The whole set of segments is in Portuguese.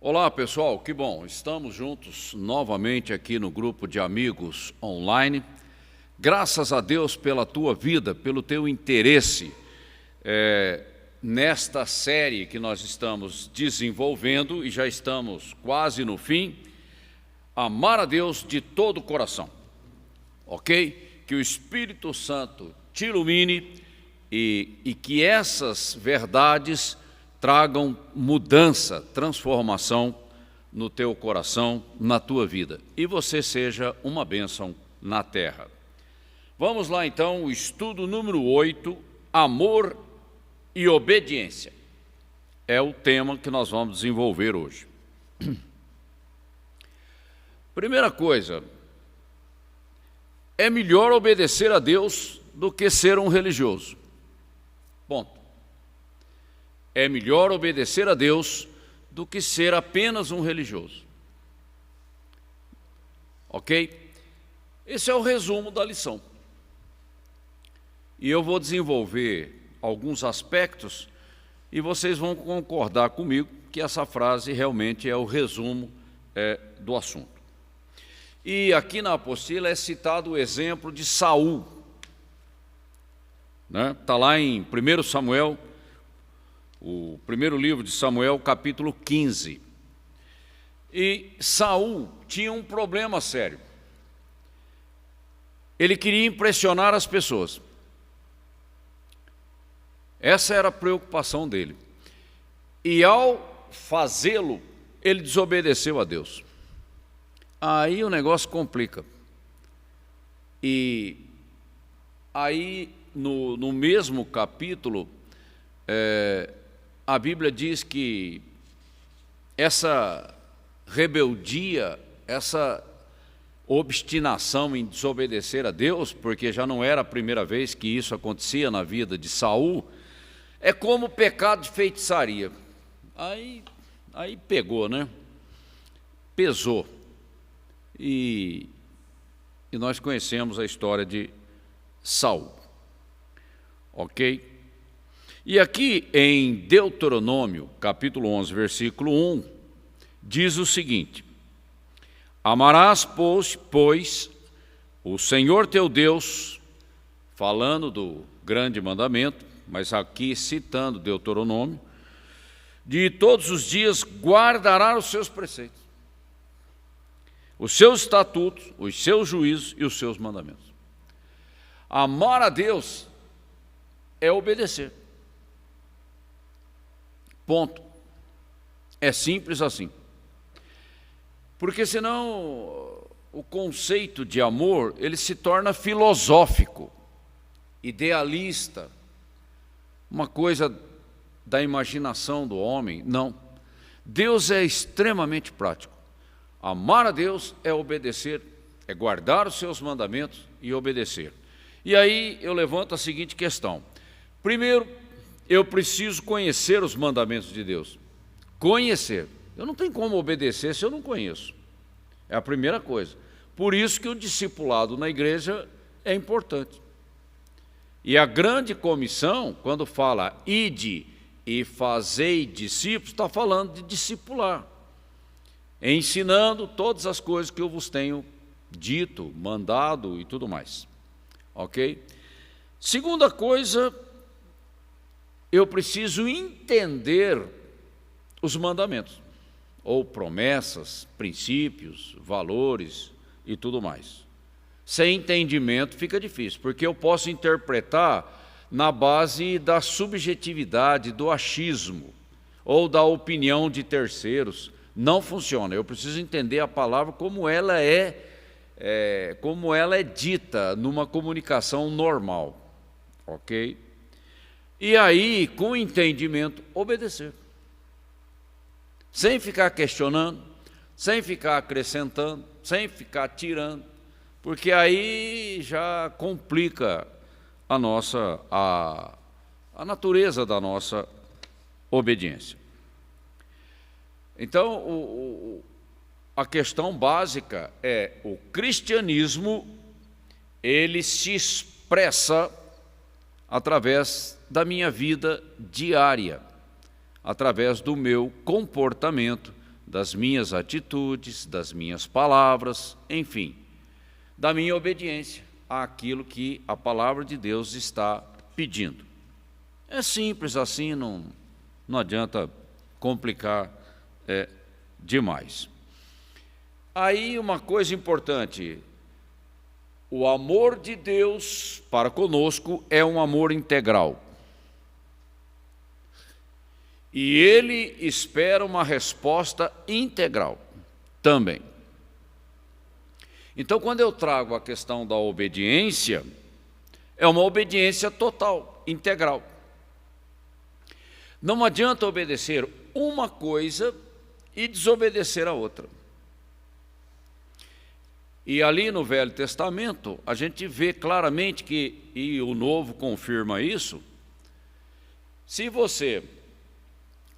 Olá pessoal, que bom, estamos juntos novamente aqui no grupo de amigos online. Graças a Deus pela tua vida, pelo teu interesse nesta série que nós estamos desenvolvendo e já estamos quase no fim. Amar a Deus de todo o coração, ok? Que o Espírito Santo te ilumine e que essas verdades tragam mudança, transformação no teu coração, na tua vida, e você seja uma bênção na terra. Vamos lá então, o estudo número 8, amor e obediência. É o tema que nós vamos desenvolver hoje. Primeira coisa, é melhor obedecer a Deus do que ser um religioso. Ponto. É melhor obedecer a Deus do que ser apenas um religioso. Ok? Esse é o resumo da lição. E eu vou desenvolver alguns aspectos e vocês vão concordar comigo que essa frase realmente é o resumo do assunto. E aqui na apostila é citado o exemplo de Saul. Está lá em 1 Samuel, o primeiro livro de Samuel, capítulo 15. E Saul tinha um problema sério. Ele queria impressionar as pessoas. Essa era a preocupação dele. E ao fazê-lo, ele desobedeceu a Deus. Aí o negócio complica. E aí, no mesmo capítulo, a Bíblia diz que essa rebeldia, essa obstinação em desobedecer a Deus, porque já não era a primeira vez que isso acontecia na vida de Saul, é como pecado de feitiçaria. Aí pegou, né? Pesou. E nós conhecemos a história de Saul. Ok? E aqui em Deuteronômio, capítulo 11, versículo 1, diz o seguinte: amarás, pois, o Senhor teu Deus, falando do grande mandamento, mas aqui citando Deuteronômio, de todos os dias guardarás os seus preceitos, os seus estatutos, os seus juízos e os seus mandamentos. Amar a Deus é obedecer. Ponto. É simples assim. Porque senão o conceito de amor, ele se torna filosófico, idealista, uma coisa da imaginação do homem. Não. Deus é extremamente prático. Amar a Deus é obedecer, é guardar os seus mandamentos e obedecer. E aí eu levanto a seguinte questão. Primeiro, eu preciso conhecer os mandamentos de Deus. Conhecer. Eu não tenho como obedecer se eu não conheço. É a primeira coisa. Por isso que o discipulado na igreja é importante. E a grande comissão, quando fala ide e fazei discípulos, está falando de discipular. Ensinando todas as coisas que eu vos tenho dito, mandado e tudo mais. Ok? Segunda coisa, eu preciso entender os mandamentos, ou promessas, princípios, valores e tudo mais. Sem entendimento fica difícil, porque eu posso interpretar na base da subjetividade, do achismo, ou da opinião de terceiros. Não funciona. Eu preciso entender a palavra como ela é dita numa comunicação normal. Ok? E aí, com entendimento, obedecer. Sem ficar questionando, sem ficar acrescentando, sem ficar tirando, porque aí já complica a natureza da nossa obediência. Então, a questão básica é: o cristianismo, ele se expressa através da minha vida diária, através do meu comportamento das minhas atitudes, das minhas palavras, enfim, da minha obediência àquilo que a palavra de Deus está pedindo. É simples assim, não adianta complicar demais. Aí uma coisa importante, o amor de Deus para conosco é um amor integral. E Ele espera uma resposta integral também. Então, quando eu trago a questão da obediência, é uma obediência total, integral. Não adianta obedecer uma coisa e desobedecer a outra. E ali no Velho Testamento, a gente vê claramente que, e o Novo confirma isso, se você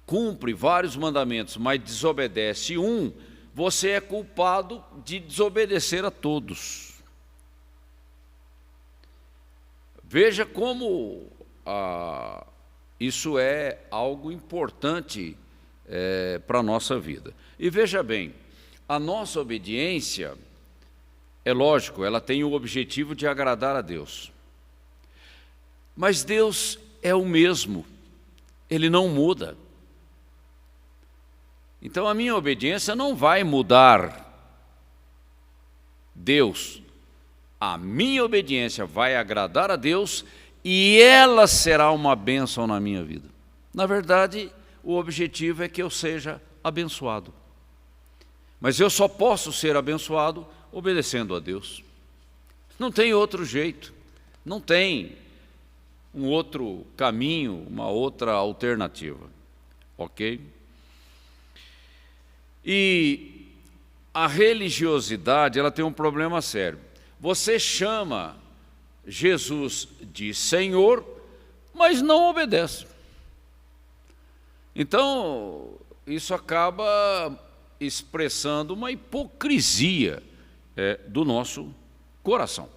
cumpre vários mandamentos, mas desobedece um, você é culpado de desobedecer a todos. Veja como isso é algo importante para a nossa vida. E veja bem, a nossa obediência, é lógico, ela tem o objetivo de agradar a Deus. Mas Deus é o mesmo, Ele não muda. Então a minha obediência não vai mudar Deus. A minha obediência vai agradar a Deus e ela será uma bênção na minha vida. Na verdade, o objetivo é que eu seja abençoado. Mas eu só posso ser abençoado obedecendo a Deus. Não tem outro jeito, não tem um outro caminho, uma outra alternativa, ok? E a religiosidade, ela tem um problema sério. Você chama Jesus de Senhor, mas não obedece. Então, isso acaba expressando uma hipocrisia do nosso coração.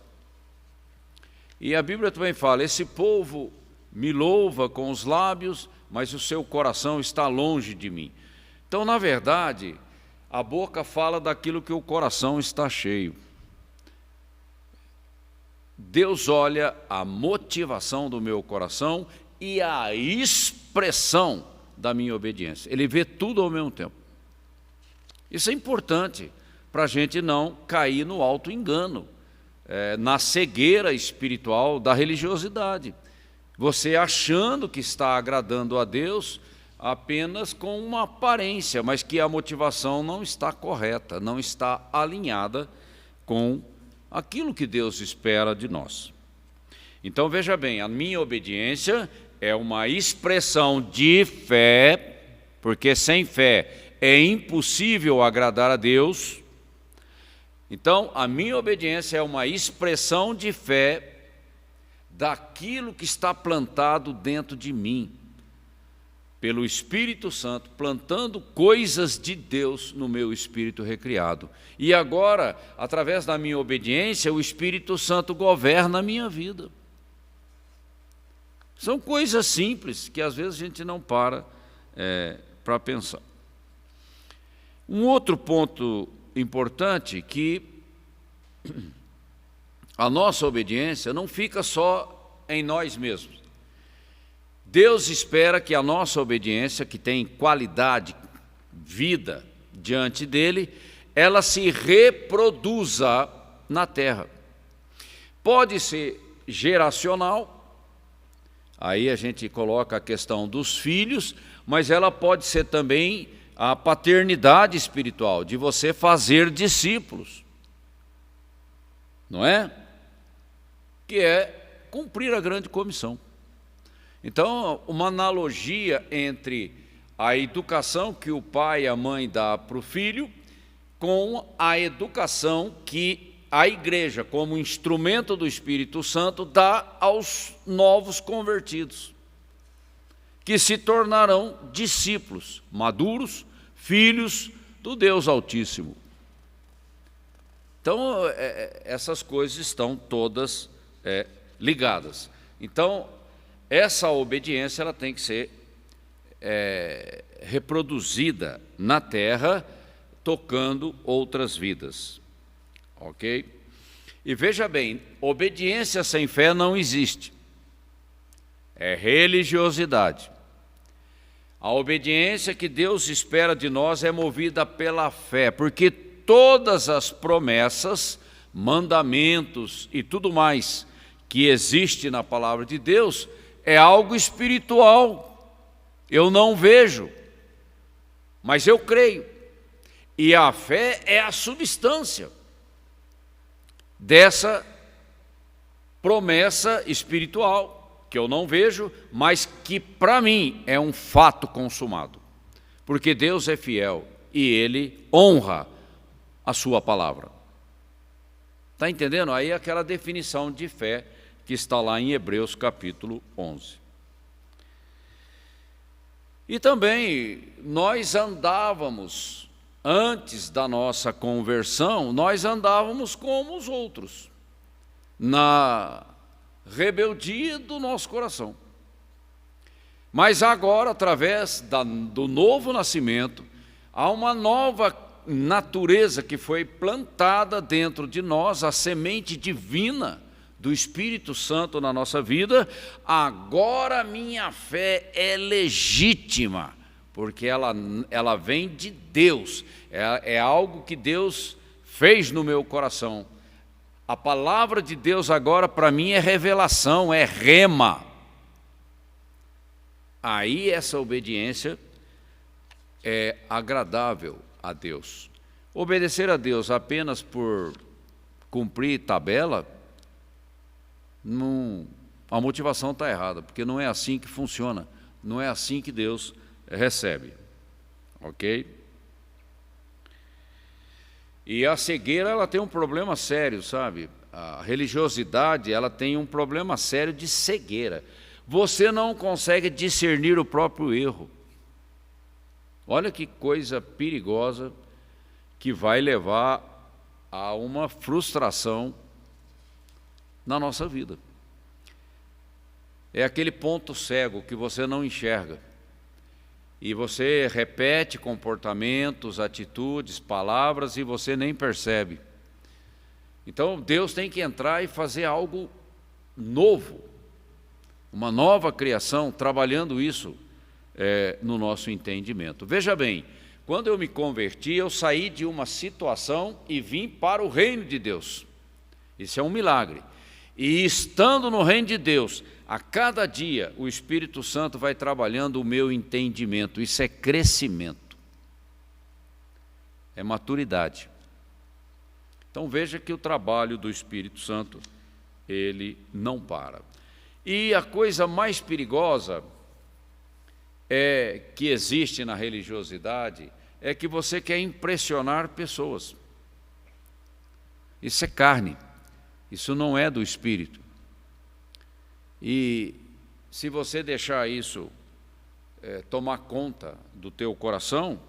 E a Bíblia também fala, esse povo me louva com os lábios, mas o seu coração está longe de mim. Então, na verdade, a boca fala daquilo que o coração está cheio. Deus olha a motivação do meu coração e a expressão da minha obediência. Ele vê tudo ao mesmo tempo. Isso é importante para a gente não cair no auto-engano, na cegueira espiritual da religiosidade. Você achando que está agradando a Deus apenas com uma aparência, mas que a motivação não está correta, não está alinhada com aquilo que Deus espera de nós. Então veja bem, a minha obediência é uma expressão de fé, porque sem fé é impossível agradar a Deus. Então a minha obediência é uma expressão de fé daquilo que está plantado dentro de mim, pelo Espírito Santo, plantando coisas de Deus no meu espírito recriado. E agora, através da minha obediência, o Espírito Santo governa a minha vida. São coisas simples que às vezes a gente não para pensar. Um outro ponto importante que a nossa obediência não fica só em nós mesmos. Deus espera que a nossa obediência, que tem qualidade, vida diante dele, ela se reproduza na terra. Pode ser geracional, aí a gente coloca a questão dos filhos, mas ela pode ser também a paternidade espiritual, de você fazer discípulos, não é? Que é cumprir a grande comissão. Então, uma analogia entre a educação que o pai e a mãe dá para o filho com a educação que a igreja, como instrumento do Espírito Santo, dá aos novos convertidos, que se tornarão discípulos maduros, filhos do Deus Altíssimo. Então, essas coisas estão todas ligadas. Então, essa obediência ela tem que ser reproduzida na terra, tocando outras vidas. Ok? E veja bem, obediência sem fé não existe. É religiosidade. A obediência que Deus espera de nós é movida pela fé, porque todas as promessas, mandamentos e tudo mais que existe na palavra de Deus é algo espiritual. Eu não vejo, mas eu creio. E a fé é a substância dessa promessa espiritual, que eu não vejo, mas que para mim é um fato consumado. Porque Deus é fiel e Ele honra a sua palavra. Está entendendo? Aí aquela definição de fé que está lá em Hebreus capítulo 11. E também nós andávamos, antes da nossa conversão, nós andávamos como os outros, na rebeldia do nosso coração. Mas agora, através do novo nascimento, há uma nova natureza que foi plantada dentro de nós, a semente divina do Espírito Santo na nossa vida. Agora minha fé é legítima, porque ela vem de Deus, é algo que Deus fez no meu coração. A palavra de Deus agora para mim é revelação, é rema. Aí essa obediência é agradável a Deus. Obedecer a Deus apenas por cumprir tabela, a motivação está errada, porque não é assim que funciona, não é assim que Deus recebe. Ok? E a cegueira, ela tem um problema sério, sabe? A religiosidade, ela tem um problema sério de cegueira. Você não consegue discernir o próprio erro. Olha que coisa perigosa que vai levar a uma frustração na nossa vida. É aquele ponto cego que você não enxerga. E você repete comportamentos, atitudes, palavras e você nem percebe. Então Deus tem que entrar e fazer algo novo, uma nova criação, trabalhando isso no nosso entendimento. Veja bem, quando eu me converti, eu saí de uma situação e vim para o reino de Deus. Isso é um milagre. E estando no reino de Deus, a cada dia o Espírito Santo vai trabalhando o meu entendimento. Isso é crescimento, é maturidade. Então veja que o trabalho do Espírito Santo, ele não para. E a coisa mais perigosa que existe na religiosidade é que você quer impressionar pessoas. Isso é carne, isso não é do Espírito. E se você deixar isso tomar conta do teu coração,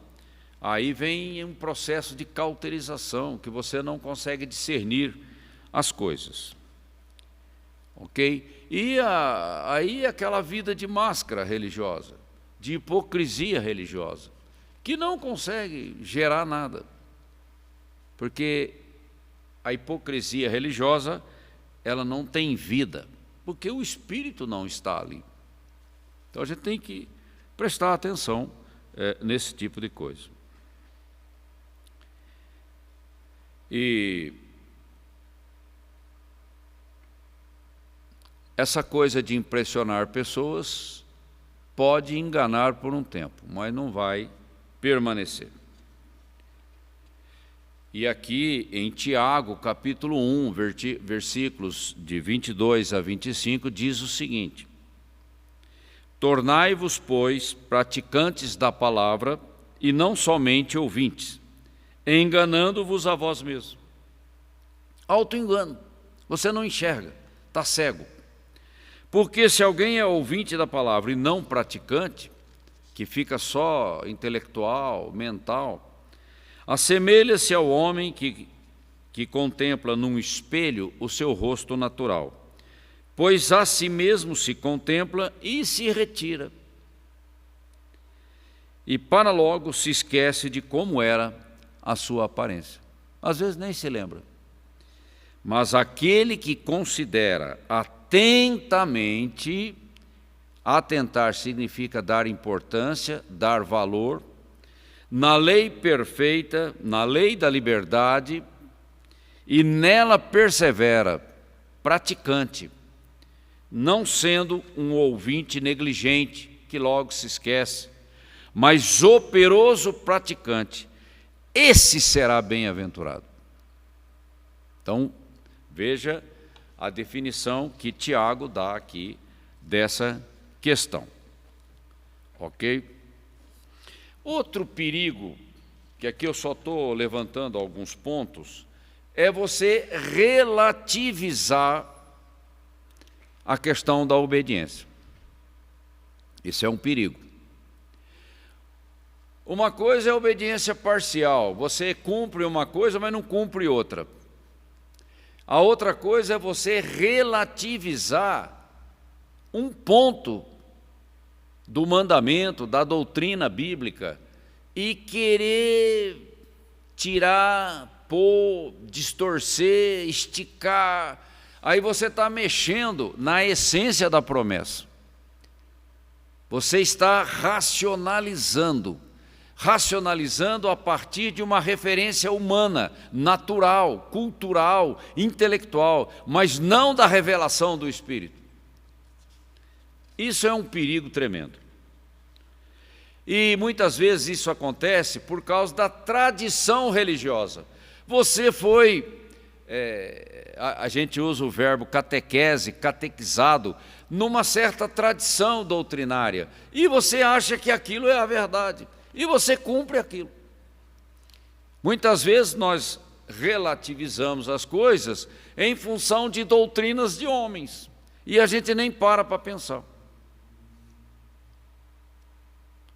aí vem um processo de cauterização, que você não consegue discernir as coisas. Ok? E aí aquela vida de máscara religiosa, de hipocrisia religiosa, que não consegue gerar nada. Porque a hipocrisia religiosa, ela não tem vida, porque o Espírito não está ali. Então a gente tem que prestar atenção nesse tipo de coisa. E essa coisa de impressionar pessoas pode enganar por um tempo, mas não vai permanecer. E aqui em Tiago, capítulo 1, versículos de 22 a 25, diz o seguinte: tornai-vos, pois, praticantes da palavra, e não somente ouvintes, enganando-vos a vós mesmos. Auto-engano, você não enxerga, está cego. Porque se alguém é ouvinte da palavra e não praticante, que fica só intelectual, mental, assemelha-se ao homem que contempla num espelho o seu rosto natural, pois a si mesmo se contempla e se retira. e para logo se esquece de como era a sua aparência. Às vezes nem se lembra. Mas aquele que considera atentamente, atentar significa dar importância, dar valor, na lei perfeita, na lei da liberdade, e nela persevera, praticante, não sendo um ouvinte negligente, que logo se esquece, mas operoso praticante, esse será bem-aventurado. Então, veja a definição que Tiago dá aqui dessa questão. Ok? Outro perigo, que aqui eu só estou levantando alguns pontos, é você relativizar a questão da obediência. Isso é um perigo. Uma coisa é a obediência parcial, você cumpre uma coisa, mas não cumpre outra. A outra coisa é você relativizar um ponto do mandamento, da doutrina bíblica, e querer tirar, pôr, distorcer, esticar. Aí você está mexendo na essência da promessa. Você está racionalizando a partir de uma referência humana, natural, cultural, intelectual, mas não da revelação do Espírito. Isso é um perigo tremendo. E muitas vezes isso acontece por causa da tradição religiosa. Você foi, a gente usa o verbo catequese, catequizado, numa certa tradição doutrinária, e você acha que aquilo é a verdade. E você cumpre aquilo. Muitas vezes nós relativizamos as coisas em função de doutrinas de homens, e a gente nem para pensar,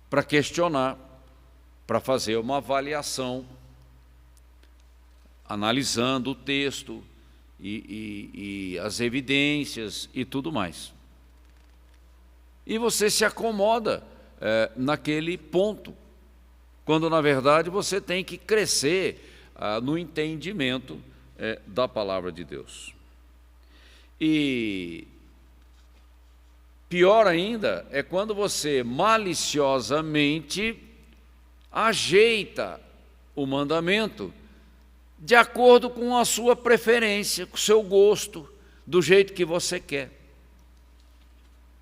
para questionar, para fazer uma avaliação, analisando o texto e as evidências e tudo mais. E você se acomoda naquele ponto, quando na verdade você tem que crescer no entendimento da palavra de Deus. E pior ainda é quando você maliciosamente ajeita o mandamento de acordo com a sua preferência, com o seu gosto, do jeito que você quer.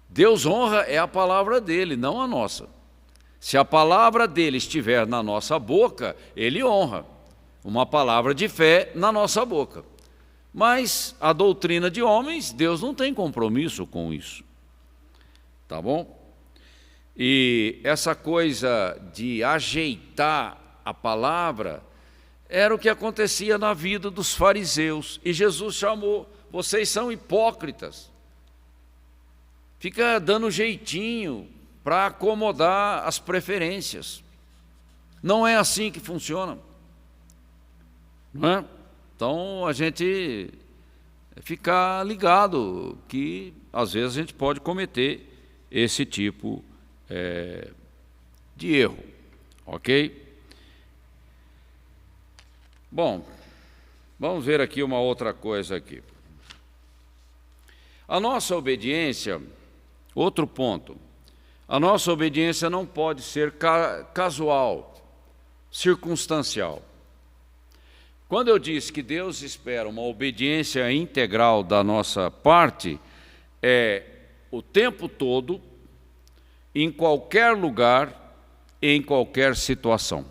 Deus honra é a palavra dele, não a nossa. Se a palavra dele estiver na nossa boca, ele honra. Uma palavra de fé na nossa boca. Mas a doutrina de homens, Deus não tem compromisso com isso. Tá bom? E essa coisa de ajeitar a palavra era o que acontecia na vida dos fariseus. E Jesus chamou: vocês são hipócritas. Fica dando jeitinho para acomodar as preferências. Não é assim que funciona. Não é? Então a gente fica ligado que às vezes a gente pode cometer esse tipo de erro. Ok? Bom, vamos ver aqui uma outra coisa aqui. A nossa obediência, outro ponto, a nossa obediência não pode ser casual, circunstancial. Quando eu disse que Deus espera uma obediência integral da nossa parte, é o tempo todo, em qualquer lugar, em qualquer situação.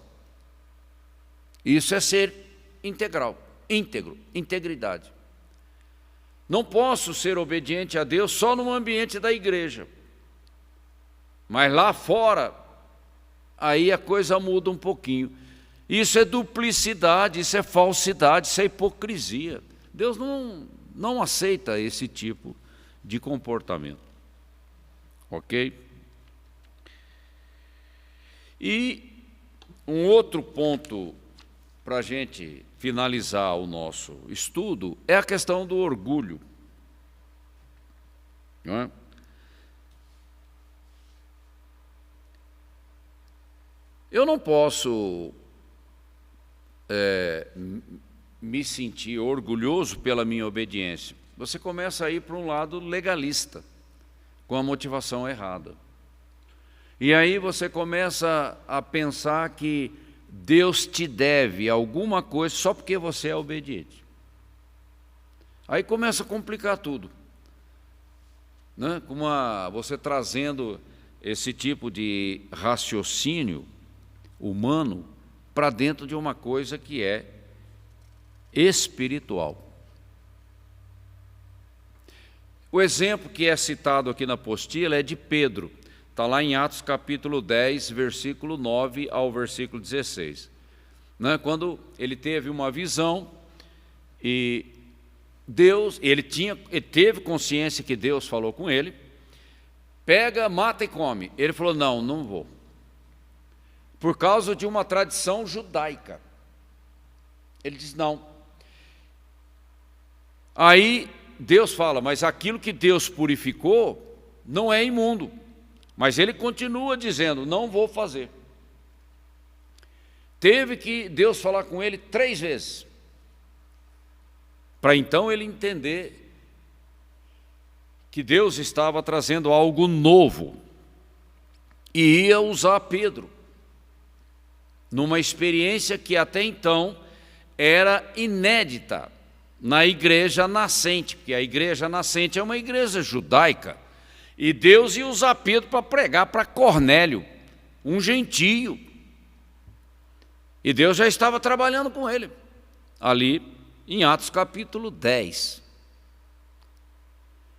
Isso é ser integral, íntegro, integridade. Não posso ser obediente a Deus só no ambiente da igreja. Mas lá fora, aí a coisa muda um pouquinho. Isso é duplicidade, isso é falsidade, isso é hipocrisia. Deus não aceita esse tipo de comportamento. Ok? E um outro ponto para a gente finalizar o nosso estudo é a questão do orgulho. Não é? Eu não posso me sentir orgulhoso pela minha obediência. Você começa a ir para um lado legalista, com a motivação errada. E aí você começa a pensar que Deus te deve alguma coisa só porque você é obediente. Aí começa a complicar tudo, né? Você trazendo esse tipo de raciocínio humano para dentro de uma coisa que é espiritual. O exemplo que é citado aqui na apostila é de Pedro. Está lá em Atos capítulo 10, versículo 9 ao versículo 16. Né? Quando ele teve uma visão e ele teve consciência que Deus falou com ele, pega, mata e come. Ele falou, não vou. Por causa de uma tradição judaica. Ele diz, não. Aí Deus fala, mas aquilo que Deus purificou não é imundo. Mas ele continua dizendo, não vou fazer. Teve que Deus falar com ele 3 vezes, para então ele entender que Deus estava trazendo algo novo e ia usar Pedro numa experiência que até então era inédita na igreja nascente, porque a igreja nascente é uma igreja judaica. E Deus ia usar Pedro para pregar para Cornélio, um gentio. E Deus já estava trabalhando com ele, ali em Atos capítulo 10.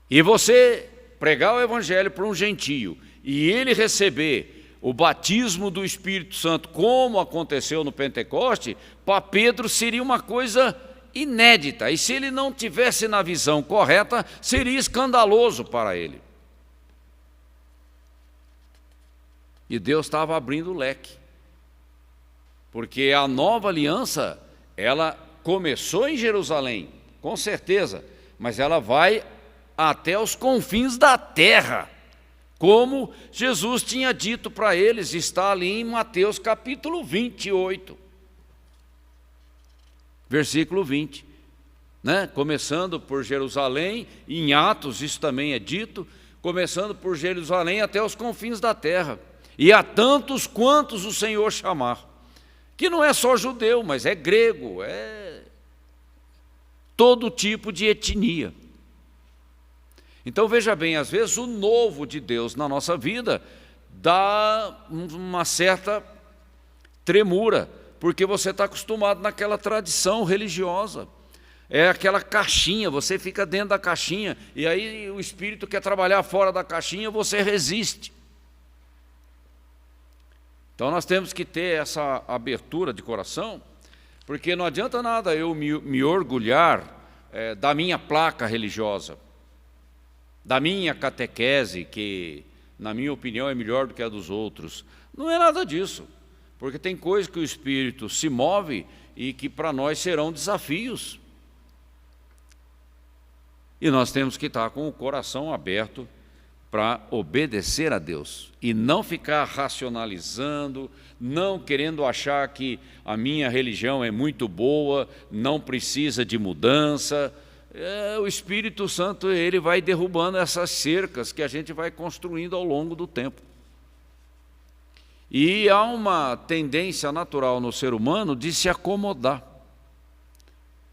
E você pregar o evangelho para um gentio, e ele receber o batismo do Espírito Santo, como aconteceu no Pentecoste, para Pedro seria uma coisa inédita. E se ele não tivesse na visão correta, seria escandaloso para ele. E Deus estava abrindo o leque, porque a nova aliança, ela começou em Jerusalém, com certeza, mas ela vai até os confins da terra, como Jesus tinha dito para eles, está ali em Mateus capítulo 28, versículo 20, né? Começando por Jerusalém, em Atos isso também é dito, começando por Jerusalém até os confins da terra. E a tantos quantos o Senhor chamar, que não é só judeu, mas é grego, é todo tipo de etnia. Então veja bem, às vezes o novo de Deus na nossa vida dá uma certa tremura, porque você está acostumado naquela tradição religiosa, é aquela caixinha, você fica dentro da caixinha, e aí o Espírito quer trabalhar fora da caixinha, você resiste. Então nós temos que ter essa abertura de coração, porque não adianta nada eu me orgulhar da minha placa religiosa, da minha catequese, que na minha opinião é melhor do que a dos outros. Não é nada disso, porque tem coisas que o Espírito se move e que para nós serão desafios. E nós temos que estar com o coração aberto para obedecer a Deus e não ficar racionalizando, não querendo achar que a minha religião é muito boa, não precisa de mudança. O Espírito Santo, ele vai derrubando essas cercas que a gente vai construindo ao longo do tempo. E há uma tendência natural no ser humano de se acomodar.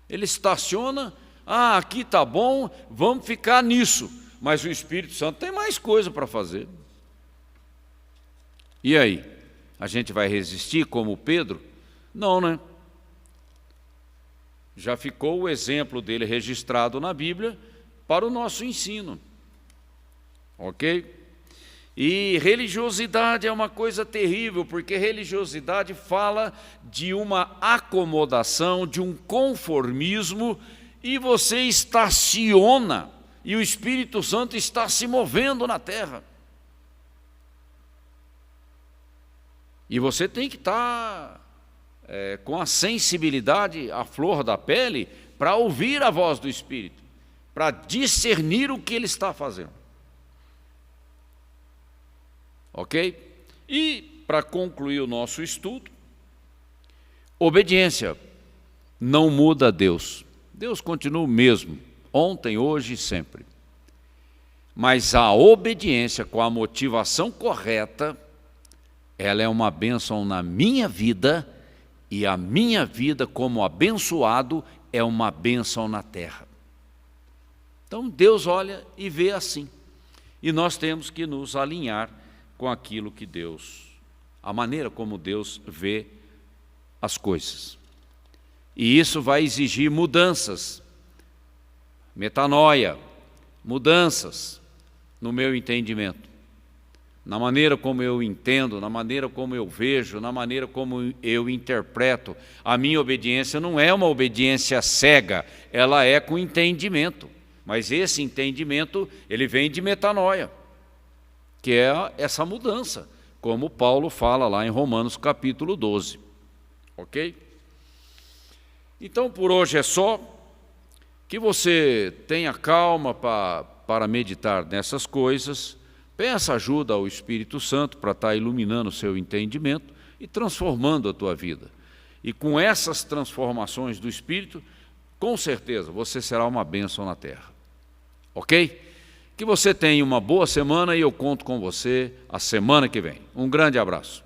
Ele estaciona, aqui está bom, vamos ficar nisso. Mas o Espírito Santo tem mais coisa para fazer. E aí? A gente vai resistir como Pedro? Não, né? Já ficou o exemplo dele registrado na Bíblia para o nosso ensino. Ok? E religiosidade é uma coisa terrível, porque religiosidade fala de uma acomodação, de um conformismo, e você estaciona, e o Espírito Santo está se movendo na terra. E você tem que estar com a sensibilidade à flor da pele para ouvir a voz do Espírito, para discernir o que ele está fazendo. Ok? E para concluir o nosso estudo, obediência não muda Deus. Deus continua o mesmo, ontem, hoje e sempre. Mas a obediência com a motivação correta, ela é uma bênção na minha vida, e a minha vida como abençoado é uma bênção na terra. Então Deus olha e vê assim. E nós temos que nos alinhar com aquilo que Deus, a maneira como Deus vê as coisas. E isso vai exigir mudanças, metanoia, mudanças no meu entendimento, na maneira como eu entendo, na maneira como eu vejo, na maneira como eu interpreto. A minha obediência não é uma obediência cega, ela é com entendimento. Mas esse entendimento, ele vem de metanoia, que é essa mudança, como Paulo fala lá em Romanos capítulo 12. Ok? Então, por hoje é só. Que você tenha calma para meditar nessas coisas. Peça ajuda ao Espírito Santo para estar iluminando o seu entendimento e transformando a tua vida. E com essas transformações do Espírito, com certeza você será uma bênção na terra. Ok? Que você tenha uma boa semana e eu conto com você a semana que vem. Um grande abraço.